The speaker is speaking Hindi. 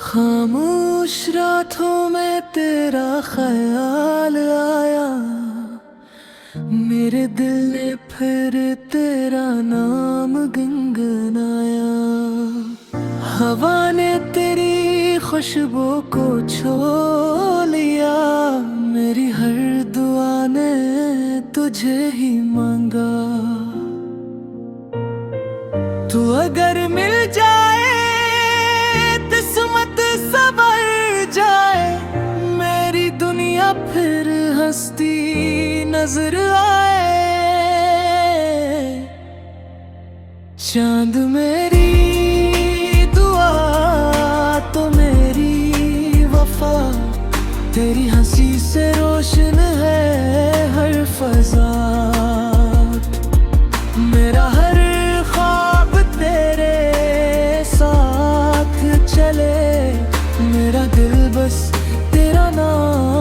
खामोश रातों में तेरा ख्याल आया, मेरे दिल ने फिर तेरा नाम गुनगुनाया। हवा ने तेरी खुशबू को छू लिया, मेरी हर दुआ ने तुझे ही मांगा। तू अगर मिल जाए किस्मत संवर जाए, मेरी दुनिया फिर हंसती नजर आए। चांद मेरी दुआ तो मेरी वफा, तेरी हंसी से रोशन है हर फजा। मेरा हर ख्वाब तेरे साथ चले, मेरा दिल बस तेरा नाम